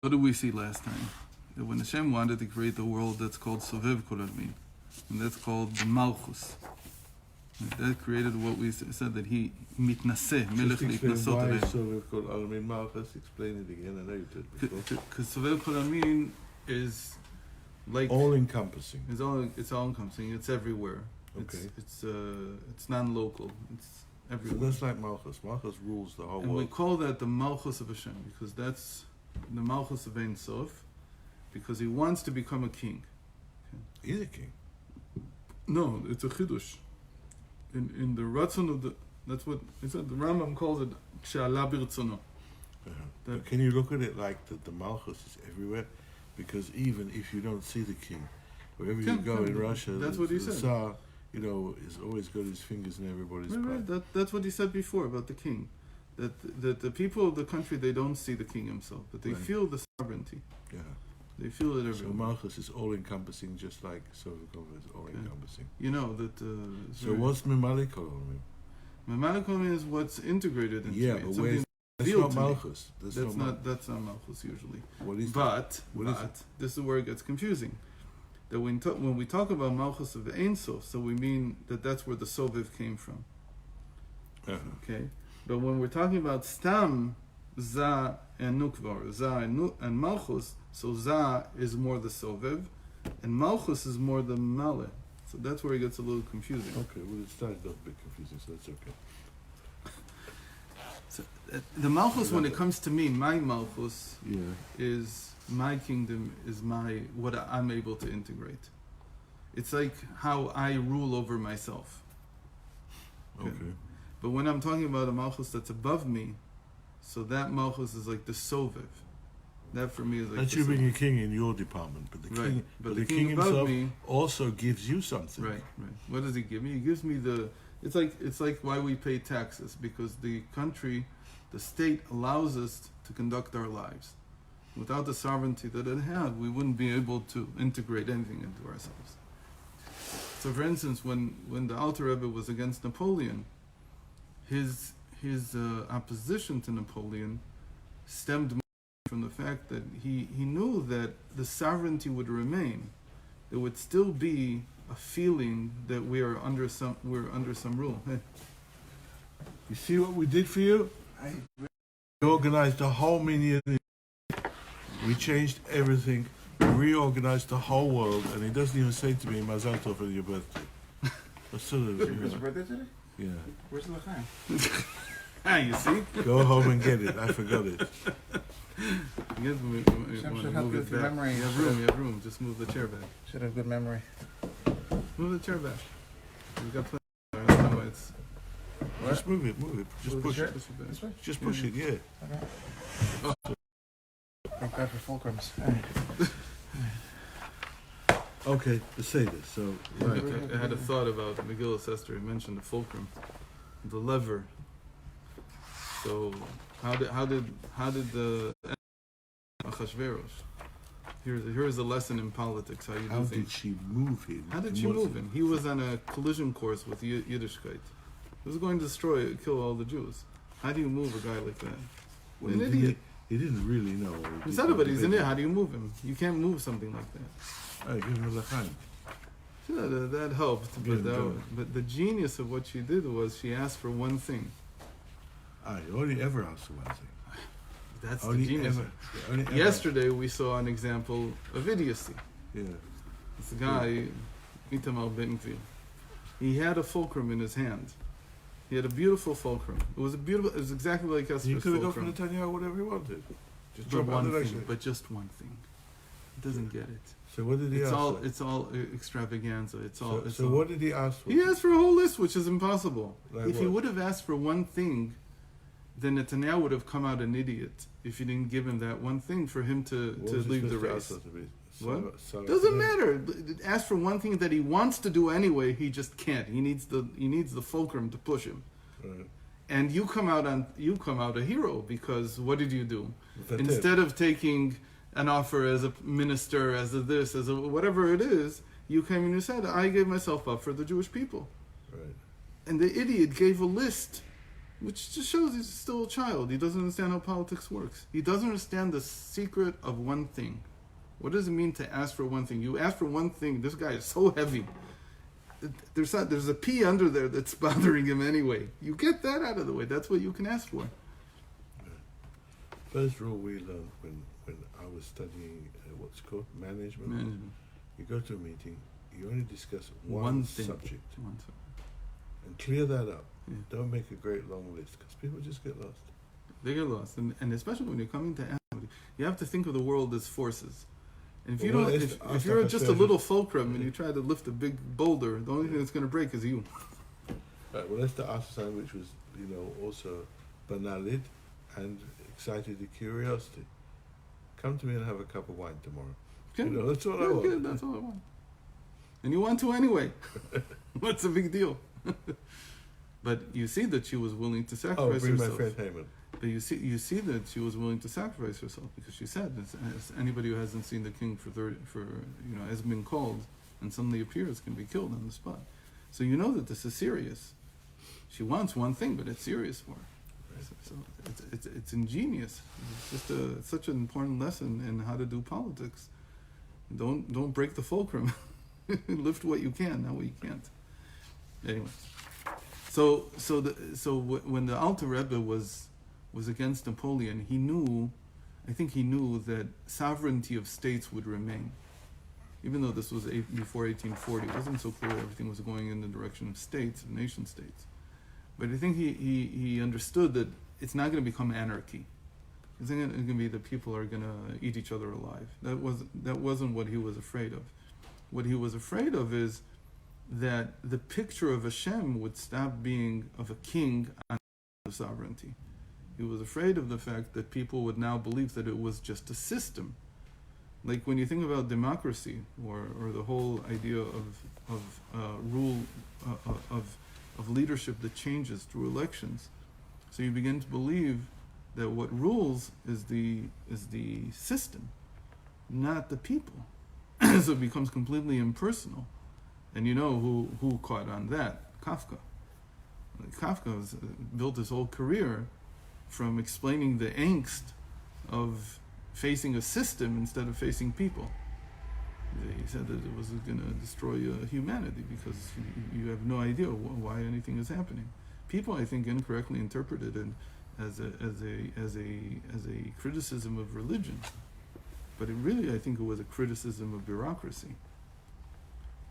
What did we see last time? That when Hashem wanted to create the world, that's called Sovev Kol Almin, and that's called the Malchus. That created what we said, that he mitnaseh, melech litnasot aleh. Sovev Kol Almin Malchus? Explain it again. I know you did before. Because Sovev Kol Almin is like all encompassing. It's all encompassing. It's everywhere. Okay. It's non-local. It's everywhere. So that's like Malchus. Malchus rules the whole and world. we call that the Malchus of Hashem, because that's the Malchus of Ein Sof, because he wants to become a king. Okay. He's a king. No, it's a chidush. In the Ratzon of the, that's what it said. The Rambam calls it She'ala Birtzono. But can you look at it like that? The Malchus is everywhere, because even if you don't see the king, wherever you go in Russia, that's what he the said. Tsar, is always got his fingers in everybody's pie. Right. That's what he said before about the king. That the people of the country, they don't see the king himself, but they feel the sovereignty. Yeah. They feel it everywhere. So Malchus is all-encompassing, just like Sovikov is all-encompassing. You know that... so what's Memalik Kol Almin? Memalik Kol Almin is what's integrated into it. But where's... That's not Malchus. That's not Malchus usually. What is but this is where it gets confusing. That when we talk about Malchus of Ein Sof, so we mean that's where the Soviv came from. Okay? But when we're talking about Stam, Za and Nukvar, Za and Malchus, so Za is more the Soviv, and Malchus is more the Maleh. So that's where it gets a little confusing. Okay, well, it started off a bit confusing, so that's okay. So, the Malchus, when it comes to me, my Malchus is my kingdom, is what I'm able to integrate. It's like how I rule over myself. Okay. But when I'm talking about a Malchus that's above me, so that Malchus is like the Soviv. That for me is like that's you being a king in your department, but the king, but the king himself me also gives you something. Right. What does he give me? He gives me it's like why we pay taxes, because the country, the state allows us to conduct our lives. Without the sovereignty that it had, we wouldn't be able to integrate anything into ourselves. So for instance, when the Alter Rebbe was against Napoleon, his opposition to Napoleon stemmed from the fact that he knew that the sovereignty would remain. There would still be a feeling that we're under some rule. Hey. You see what we did for you? We organized the whole minyan. We changed everything. We reorganized the whole world, and he doesn't even say to me, Mazal Tov for your birthday. What's sort of, His birthday today? Yeah. Where's the L'chaim? You see? Go home and get it. I forgot it. You guys want to move it back. Memory. You have room. Just move the chair back. Should have good memory. Move the chair back. We've got plenty. I don't know why it's... Just move it. Just push it. This way? Just push it, yeah. Okay. Thank God for fulcrums. Okay, the Seder. So, right. I had a thought about Megillah Esther. He mentioned the fulcrum, the lever. So how did the Achashverosh? Here's a lesson in politics. How did she move him? How did she move him? He was on a collision course with Yiddishkeit. He was going to kill all the Jews. How do you move a guy like that? Well, an idiot. He didn't really know. He said it, but he's in there. How do you move him? You can't move something like that. All right, give him a L'chaim. That helped, but the genius of what she did was she asked for one thing. You only ever asked for one thing. That's the genius. Yesterday we saw an example of idiocy. Yeah. This guy, Itamar Ben-Gvir, he had a fulcrum in his hand. He had a beautiful fulcrum. It was exactly like Esther's fulcrum. He could have gone for Netanyahu whatever he wanted. Just one thing. He doesn't get it. So what did he ask for? It's all extravaganza. So what did he ask for? He asked for a whole list, which is impossible. Like if he would have asked for one thing, then Netanyahu would have come out an idiot if you didn't give him that one thing for him to leave the race. What? Doesn't matter. Ask for one thing that he wants to do anyway. He just can't. He needs the fulcrum to push him. Right. And you come out a hero, because what did you do? Instead of taking an offer as a minister, as a this, as a whatever it is, you came and you said, I gave myself up for the Jewish people. Right. And the idiot gave a list which just shows he's still a child. He doesn't understand how politics works. He doesn't understand the secret of one thing. What does it mean to ask for one thing? You ask for one thing. This guy is so heavy. There's a pea under there that's bothering him anyway. You get that out of the way. That's what you can ask for. First rule we learned when I was studying what's called management. You go to a meeting, you only discuss one subject. And clear that up. Yeah. Don't make a great long list, because people just get lost. They get lost. And especially when you're coming to ask somebody, you have to think of the world as forces. And if you don't, if you're just a little fulcrum and you try to lift a big boulder, the only thing that's going to break is you. Right, well, that's the Asasai, which was, also banalid and excited the curiosity. Come to me and have a cup of wine tomorrow. Good. That's all I want. Good, that's all I want. And you want to anyway. What's the big deal? But you see that she was willing to sacrifice bring herself. my friend Haman. But you see that she was willing to sacrifice herself, because she said, as anybody who hasn't seen the king has been called and suddenly appears can be killed on the spot. So you know that this is serious. She wants one thing, but it's serious for her. Right. So it's ingenious. It's just such an important lesson in how to do politics. Don't break the fulcrum. Lift what you can, not what you can't. Anyway, so when the Alter Rebbe was against Napoleon, I think he knew that sovereignty of states would remain. Even though this was before 1840, it wasn't so clear everything was going in the direction of states, of nation states. But I think he understood that it's not going to become anarchy. It's not going to be that people are going to eat each other alive. That wasn't what he was afraid of. What he was afraid of is that the picture of Hashem would stop being of a king on sovereignty. He was afraid of the fact that people would now believe that it was just a system. Like when you think about democracy or the whole idea of rule of leadership that changes through elections, so you begin to believe that what rules is the system, not the people. So it becomes completely impersonal. And you know who caught on that? Kafka. Kafka built his whole career from explaining the angst of facing a system instead of facing people. He said that it was going to destroy humanity because you have no idea why anything is happening. People, I think, incorrectly interpreted it as a criticism of religion, but I think it was a criticism of bureaucracy.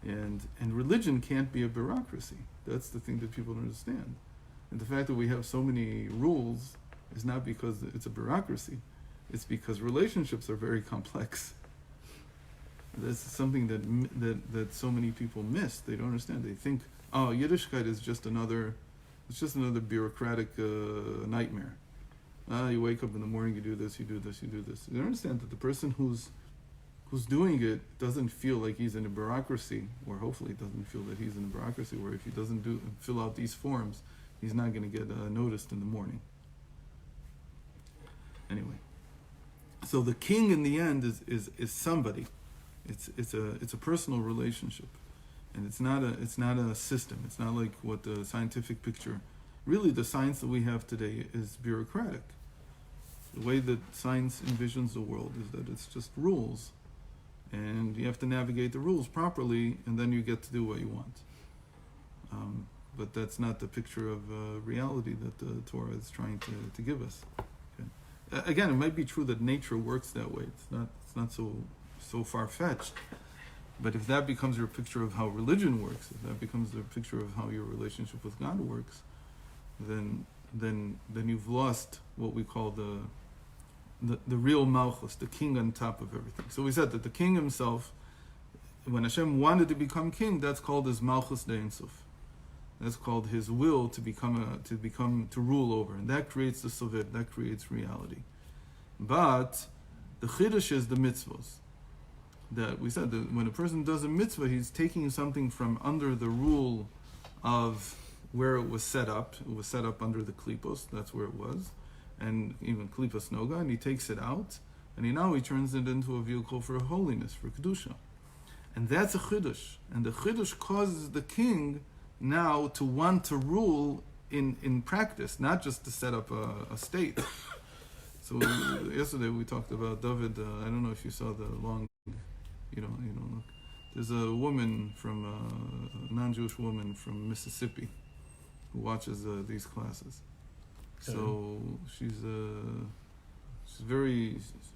And religion can't be a bureaucracy. That's the thing that people don't understand. And the fact that we have so many rules is not because it's a bureaucracy. It's because relationships are very complex. That's something that so many people miss. They don't understand. They think, Yiddishkeit is just another bureaucratic nightmare. You wake up in the morning, you do this, you do this, you do this. You don't understand that the person who's doing it doesn't feel like he's in a bureaucracy, or hopefully doesn't feel that he's in a bureaucracy, where if he doesn't fill out these forms, he's not going to get noticed in the morning. Anyway, so the king in the end is somebody. It's a personal relationship, and it's not a system. It's not like what the scientific picture. Really, the science that we have today is bureaucratic. The way that science envisions the world is that it's just rules, and you have to navigate the rules properly, and then you get to do what you want. But that's not the picture of reality that the Torah is trying to give us. Okay. Again, it might be true that nature works that way. It's not so far-fetched. But if that becomes your picture of how religion works, if that becomes the picture of how your relationship with God works, then you've lost what we call the real Malchus, the king on top of everything. So we said that the king himself, when Hashem wanted to become king, that's called his Malchus de Ein Sof. That's called his will to rule over, and that creates the Sovet, that creates reality. But the Chiddush is the mitzvos. That we said that when a person does a mitzvah, he's taking something from under the rule of where it was set up. It was set up under the klipos, that's where it was, and even klipos noga, and he takes it out, and he turns it into a vehicle for holiness, for kedusha, and that's a chiddush. And the chiddush causes the king now to want to rule in practice, not just to set up a state. So yesterday we talked about David. I don't know if you saw the long, you don't look. There's a woman from a non-Jewish woman from Mississippi who watches these classes. So she's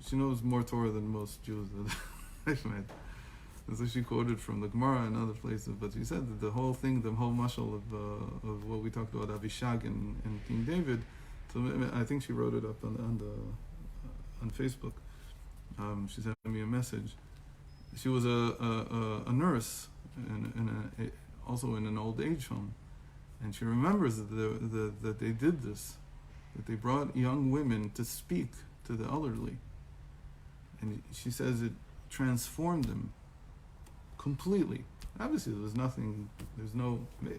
she knows more Torah than most Jews that I've met. And so she quoted from the Gemara and other places, but she said that the whole thing, the whole mashal of what we talked about, Avishag and King David. So I think she wrote it up on Facebook. She sent me a message. She was a nurse also in an old age home, and she remembers that they did this, that they brought young women to speak to the elderly, and she says it transformed them completely. Obviously,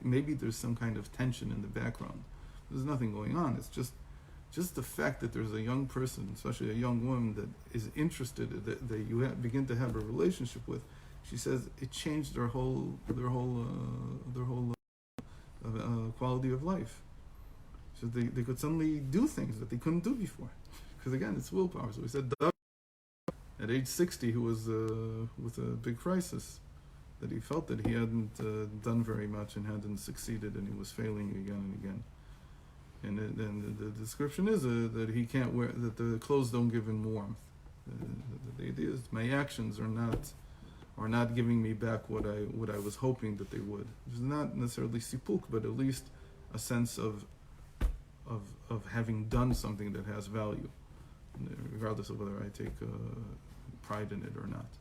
maybe there's some kind of tension in the background. There's nothing going on. It's just the fact that there's a young person, especially a young woman, that is interested, that you begin to have a relationship with. She says it changed their whole quality of life. So they could suddenly do things that they couldn't do before. Because again, it's willpower. So we said at age 60, who was with a big crisis, that he felt that he hadn't done very much and hadn't succeeded, and he was failing again and again. And the description is that he can't wear, that the clothes don't give him warmth. The idea is my actions are not giving me back what I was hoping that they would. It's not necessarily sipuk, but at least a sense of having done something that has value, regardless of whether I take pride in it or not.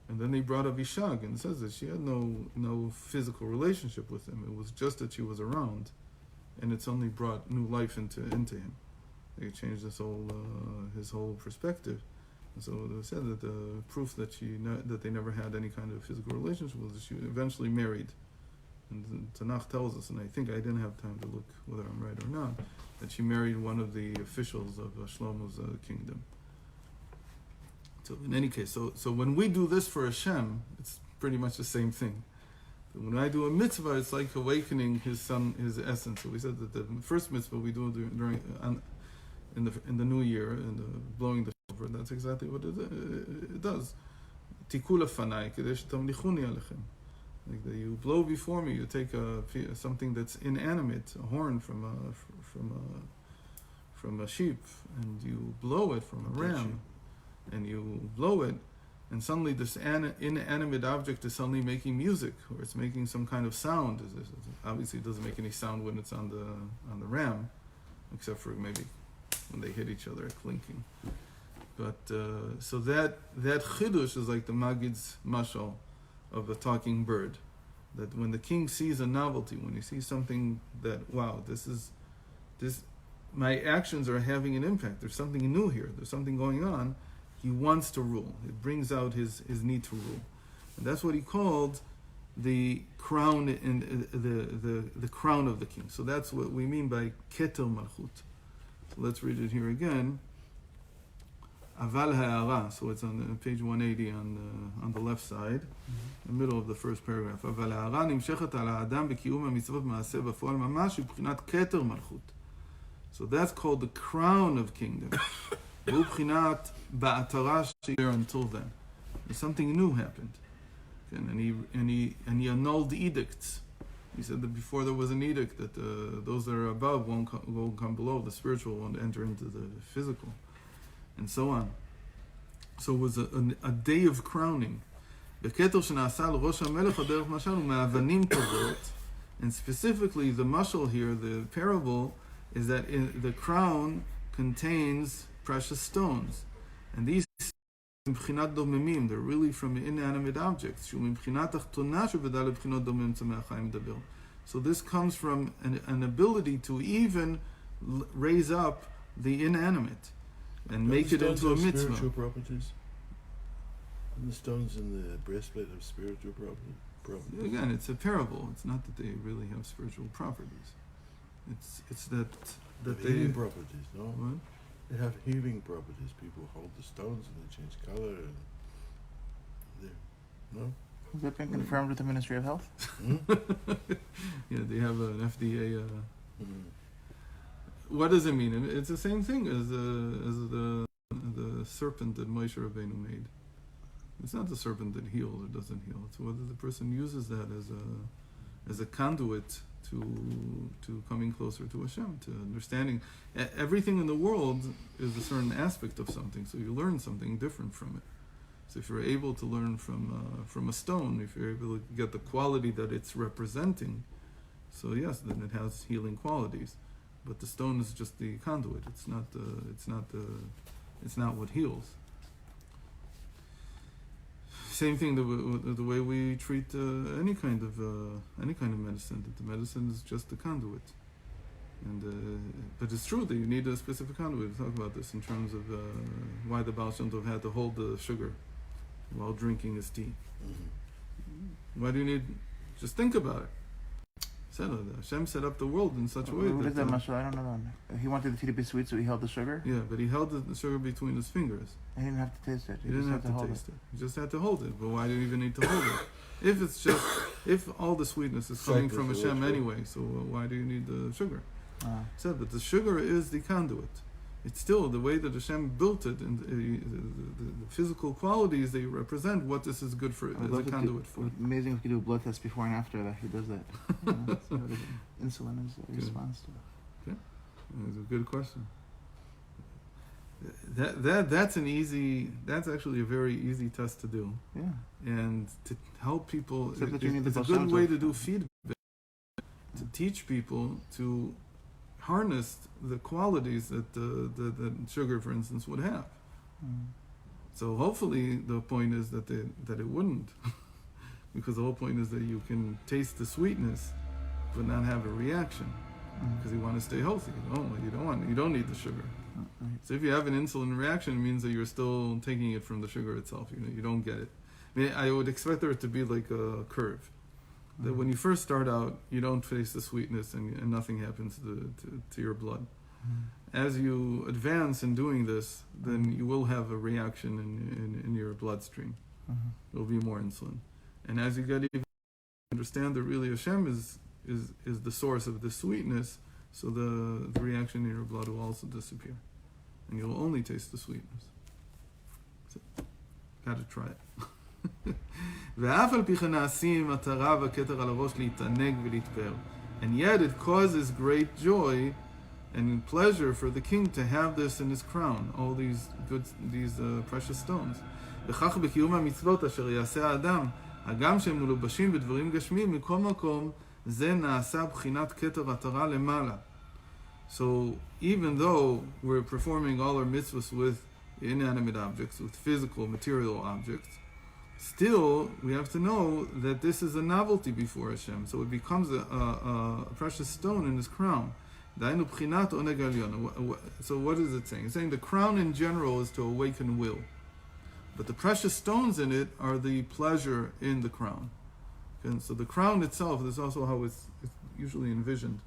And then they brought Avishag, and it says that she had no physical relationship with him. It was just that she was around, and it's only brought new life into him. They changed his whole perspective. And so they said that the proof that that they never had any kind of physical relationship was that she eventually married. And the Tanakh tells us, and I think I didn't have time to look whether I'm right or not, that she married one of the officials of Shlomo's kingdom. So in any case, so when we do this for Hashem, it's pretty much the same thing. When I do a mitzvah, it's like awakening his son, his essence. So we said that the first mitzvah we do in the new year, and blowing the shofar, that's exactly what it does. Tikul fanai kedesh tamlichuni alechem. Like that you blow before me. You take something that's inanimate, a horn from a sheep, and you blow it from a ram, and you blow it. And suddenly this inanimate object is suddenly making music, or it's making some kind of sound. Obviously it doesn't make any sound when it's on the ram, except for maybe when they hit each other, clinking. But so that chidush is like the Magid's mashal of a talking bird. That when the king sees a novelty, when he sees something that, wow, this my actions are having an impact. There's something new here. There's something going on. He wants to rule. It brings out his need to rule, and that's what he called the crown in the crown of the king. So that's what we mean by keter malchut. So let's read it here again. Aval ha'ara. So it's on page 180 on the left side, the middle of the first paragraph. Aval ha'ara nimshechet al ha'adam b'kiyum ha'mitzvot ma'aseh b'foal mamash b'bchinat keter malchut. So that's called the crown of kingdom. There until then, something new happened, and he annulled edicts. He said that before there was an edict that those that are above won't come below. The spiritual won't enter into the physical, and so on. So it was a day of crowning. And specifically, the mashal here, the parable, is that the crown contains precious stones, and these they're really from inanimate objects. So this comes from an ability to even raise up the inanimate and make it into a mitzvah. Spiritual properties. And the stones in the breastplate have spiritual properties. Again, it's a parable. It's not that they really have spiritual properties. It's that they healing properties, no? What? They have healing properties. People hold the stones and they change color. And no? Has it been confirmed with the Ministry of Health? Yeah, they have an FDA What does it mean? It's the same thing as the serpent that Moshe Rabbeinu made. It's not the serpent that heals or doesn't heal. It's whether the person uses that as a conduit to coming closer to Hashem, to understanding. Everything in the world is a certain aspect of something, so you learn something different from it. So if you're able to learn from a stone, if you're able to get the quality that it's representing, so yes, then it has healing qualities. But the stone is just the conduit. It's not what heals. Same thing the way we treat any kind of medicine. That the medicine is just the conduit. But it's true that you need a specific conduit. We talk about this in terms of why the Baal Shem Tov had to hold the sugar while drinking his tea. Why do you need? Just think about it. Hashem set up the world in such a way What that... is that, Mashal? I don't know. He wanted the tea to be sweet, so he held the sugar? Yeah, but he held the sugar between his fingers. He didn't have to taste it. He didn't have to taste it. He just had to hold it. But why do you even need to hold it? If all the sweetness is coming from Hashem anyway, so why do you need the sugar? Said that the sugar is the conduit. It's still the way that Hashem built it, and the physical qualities they represent what this is good for, as a conduit for. Amazing if you do a blood test before and after that he does that. Insulin is a response to it. Okay, that's a good question. That's actually a very easy test to do. Yeah. And to help people, Except that you need the it's a good way placenta. to do feedback, to teach people to harness the qualities that the sugar, for instance, would have. So hopefully the point is that it wouldn't, because the whole point is that you can taste the sweetness, but not have a reaction, because you want to stay healthy. You don't need the sugar. Right. So if you have an insulin reaction, it means that you're still taking it from the sugar itself. You don't get it. I mean, I would expect there to be like a curve. That when you first start out, you don't taste the sweetness and nothing happens to your blood. As you advance in doing this, then you will have a reaction in your bloodstream. There will be more insulin. And as you get even understand that really Hashem is the source of the sweetness, so the reaction in your blood will also disappear. And you'll only taste the sweetness. So, gotta try it. ואף על פי כן נעשים עטרה וכתר על הראש להתענג ולהתפאר. And yet it causes great joy and pleasure for the king to have this in his crown, all these precious stones. וכך בקיום המצוות אשר יעשה האדם, הגם שהם מלובשים בדברים גשמיים, מכל מקום זה נעשה בחינת כתר עטרה למעלה. So even though we're performing all our mitzvahs with inanimate objects, with physical, material objects, still, we have to know that this is a novelty before Hashem. So it becomes a precious stone in his crown. So what is it saying? It's saying the crown in general is to awaken will. But the precious stones in it are the pleasure in the crown. And so the crown itself, this is also how it's usually envisioned,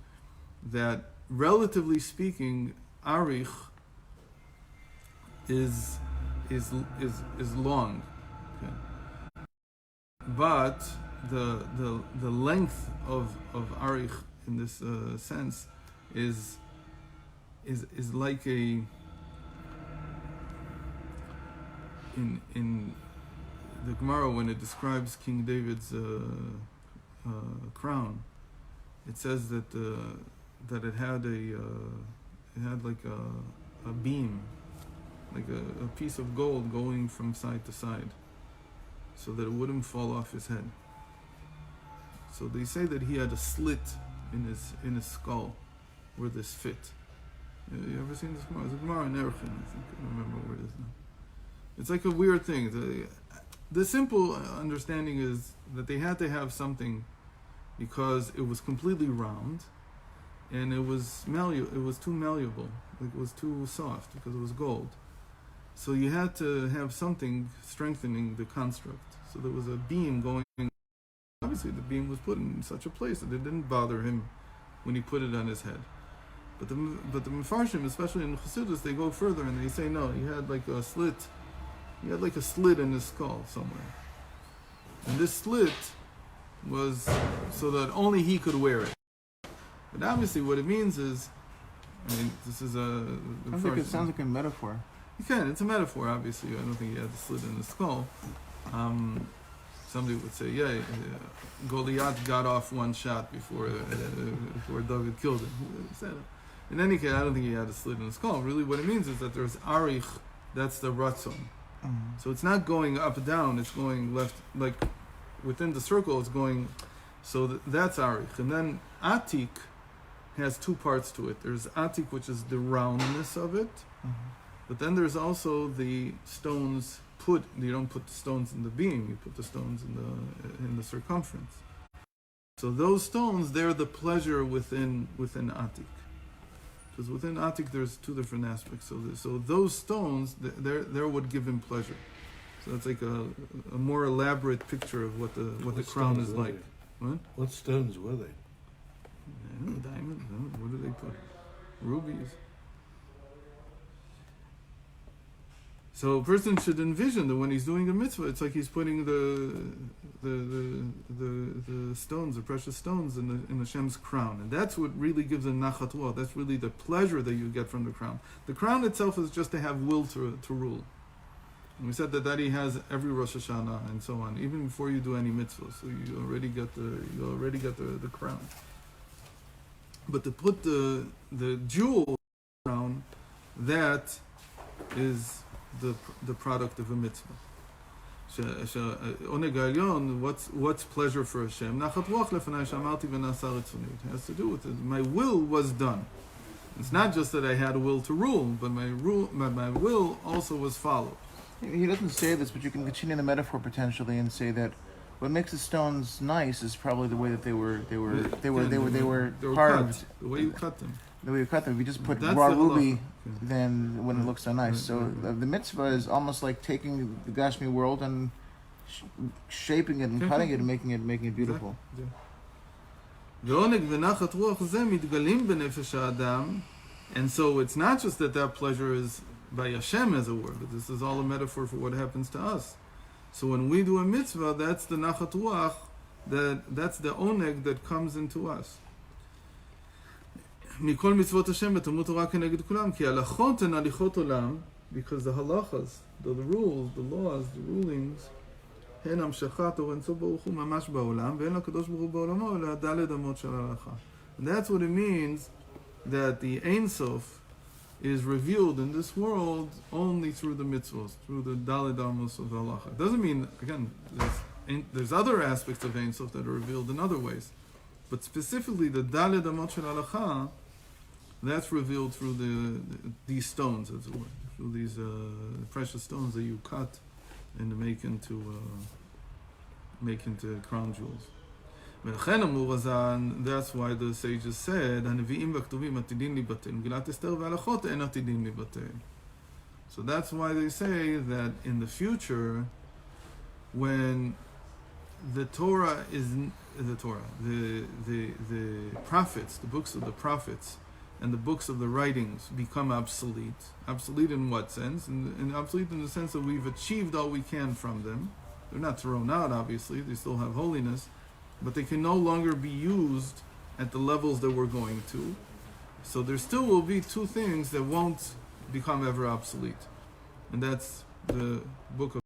that relatively speaking, arich is long. Okay. But the length of arich in this sense is like a in the Gemara when it describes King David's crown, it says that it had like a beam, like a piece of gold going from side to side, so that it wouldn't fall off his head. So they say that he had a slit in his skull where this fit. You ever seen this Gemara? It's a Gemara in Erchin, I think. I don't remember where it is now. It's like a weird thing. The simple understanding is that they had to have something because it was completely round and it was too malleable. Like it was too soft because it was gold. So you had to have something strengthening the construct. So there was a beam going. Obviously, the beam was put in such a place that it didn't bother him when he put it on his head. But the Mefarshim, especially in Chassidus, they go further and they say no, he had like a slit. He had like a slit in his skull somewhere, and this slit was so that only he could wear it. But obviously, what it means is, I mean, this is a. It sounds like a metaphor. You can. It's a metaphor, obviously. I don't think he had the slit in the skull. Somebody would say, yeah, Goliath got off one shot before David killed him. In any case, I don't think he had a slit in the skull. Really, what it means is that there's arich, that's the ratzon. So it's not going up down, it's going left, like within the circle, it's going, so that's arich. And then atik has two parts to it. There's atik, which is the roundness of it, but then there's also the stones you don't put the stones in the beam, you put the stones in the circumference. So those stones, they're the pleasure within atik. Because within atik there's two different aspects. So those stones, they're what give him pleasure. So that's like a more elaborate picture of what the crown is like. What stones were they? Diamonds. What do they put? Rubies. So a person should envision that when he's doing a mitzvah, it's like he's putting the stones, the precious stones, in Hashem's crown, and that's what really gives a nachat ruach. That's really the pleasure that you get from the crown. The crown itself is just to have will to rule. And we said that he has every Rosh Hashanah and so on, even before you do any mitzvah. So you already get the crown. But to put the jewel crown, that is the product of a mitzvah. Oneg Elyon, what's pleasure for Hashem? Nachat ruach lefanai shamarti v'nasa ritzoni. It has to do with it. My will was done. It's not just that I had a will to rule, but my will also was followed. He doesn't say this, but you can continue the metaphor potentially and say that what makes the stones nice is probably the way that they were carved. Cut, the way you cut them. The way you cut them. If you just put That's raw the ruby, halacha. then it wouldn't look so nice. So the mitzvah is almost like taking the Gashmi world and shaping it and cutting it and making it beautiful. ועונג ונחת רוח זה מתגלים בנפש האדם, and so it's not just that pleasure is by Hashem, as it were, but this is all a metaphor for what happens to us. So when we do a mitzvah, that's the nachat ruach, that's the oneg that comes into us. מכל מצוות השם בתלמוד תורה כנגד כולם, כי הלכות הן הליכות עולם, because the halachas, the rules, the laws, the rulings, הן המשכת אור אינסוף ברוך הוא ממש בעולם, ואין לקדוש ברוך הוא בעולמו, אלא דלת אמות של ההלכה. And that's what it means that the Ein Sof is revealed in this world only through the mitzvos, through the Daled Amos of halacha. It doesn't mean, again, there's other aspects of Ein Sof that are revealed in other ways, but specifically the Daled Amot shel halacha, that's revealed through these stones, as it were, through these precious stones that you cut and make into crown jewels. That's why the sages said, so that's why they say that in the future, when the Torah is the prophets, the books of the prophets, and the books of the writings become obsolete. Obsolete in what sense? And obsolete in the sense that we've achieved all we can from them. They're not thrown out, obviously. They still have holiness. But they can no longer be used at the levels that we're going to. So there still will be two things that won't become ever obsolete. And that's the book of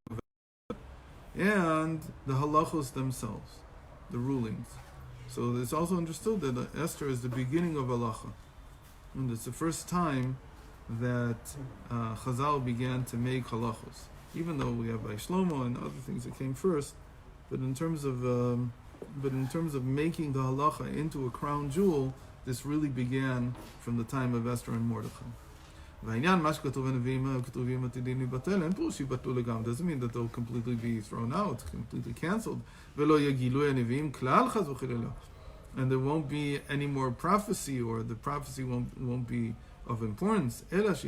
and the halachos themselves, the rulings. So it's also understood that Esther is the beginning of halacha. And it's the first time that Chazal began to make halachos. Even though we have by Shlomo and other things that came first, but in terms of making the halacha into a crown jewel, this really began from the time of Esther and Mordechai. Doesn't mean that they'll completely be thrown out, completely cancelled. And there won't be any more prophecy, or the prophecy won't be of importance. It's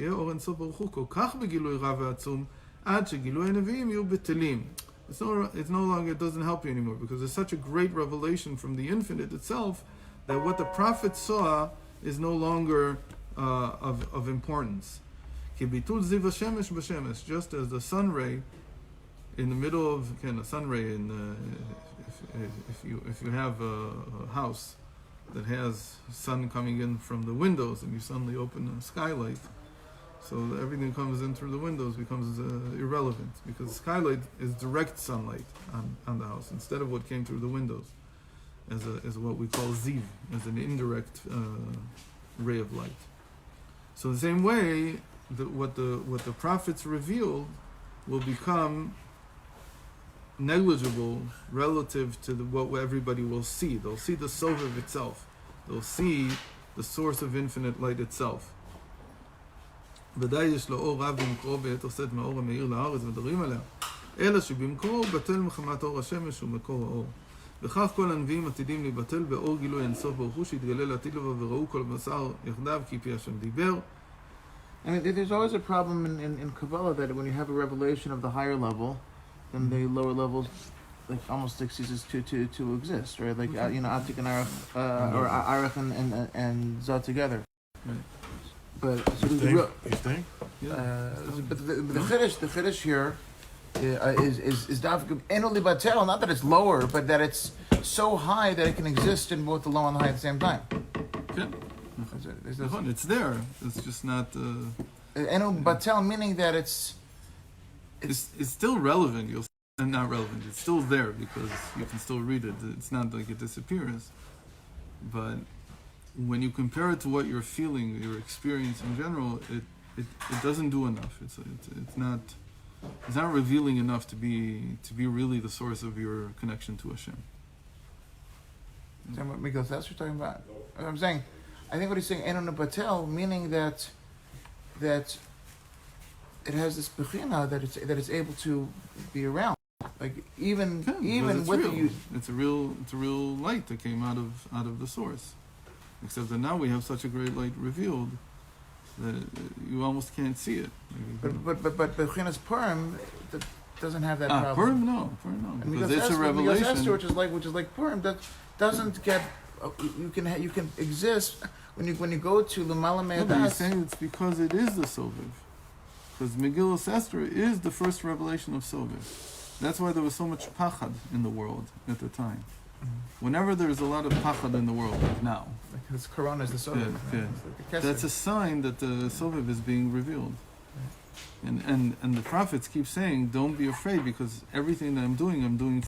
no longer, it doesn't help you anymore, because there's such a great revelation from the infinite itself that what the prophet saw is no longer of importance. Just as the sun ray in the middle of a sun ray in if you have a house that has sun coming in from the windows, and you suddenly open a skylight, so everything comes in through the windows becomes irrelevant, because skylight is direct sunlight on the house instead of what came through the windows as what we call ziv, as an indirect ray of light. So the same way, what the prophets revealed will become negligible relative to what everybody will see. They'll see the Sovev itself. They'll see the source of infinite light itself. ודאי יש לו אור רב במקורו ביתר שאת מהאור המאיר לארץ מדברים עליה, אלא שבמקורו בטל מחמת אור השמש ומקור האור. וכך כל הנביאים עתידים להיבטל באור גילוי אינסוף ברוך הוא שיתגלה לעתיד לבוא וראו כל בשר יחדיו כי פי השם דיבר. I mean, there's always a problem in Kabbalah that when you have a revelation of the higher level, then the lower levels like almost ceases to exist, right? Like Atik and Arach, or Arach and Zah together. Right. But so You think? but the chiddush here is dafka enoli batel. Not that it's lower, but that it's so high that it can exist in both the low and the high at the same time. Yeah. It's there. It's just not. Enoli batel meaning that it's still relevant. Not relevant. It's still there because you can still read it. It's not like it disappears. But when you compare it to what you're feeling, your experience in general, it doesn't do enough. It's not revealing enough to be really the source of your connection to Hashem. Is that what Miguel Sasser talking about? I'm saying, I think what he's saying, Enon Batel, meaning that it has this bechina that it's able to be around. Like even with real. It's a real light that came out of the source. Except that now we have such a great light revealed that you almost can't see it. But Bechina's Purim that doesn't have that problem. Purim no. Because it's a revelation. Esther, which is like Purim, that doesn't get. You can exist when you go to Lamala Me'adas. But he's saying it's because it is the Soviv. Because Megillah Esther is the first revelation of Soviv. That's why there was so much pachad in the world at the time. Whenever there's a lot of pachad in the world, like now, because Corona is the Soviv. Yeah. Like That's a sign that the Soviv is being revealed. And the prophets keep saying, don't be afraid because everything that I'm doing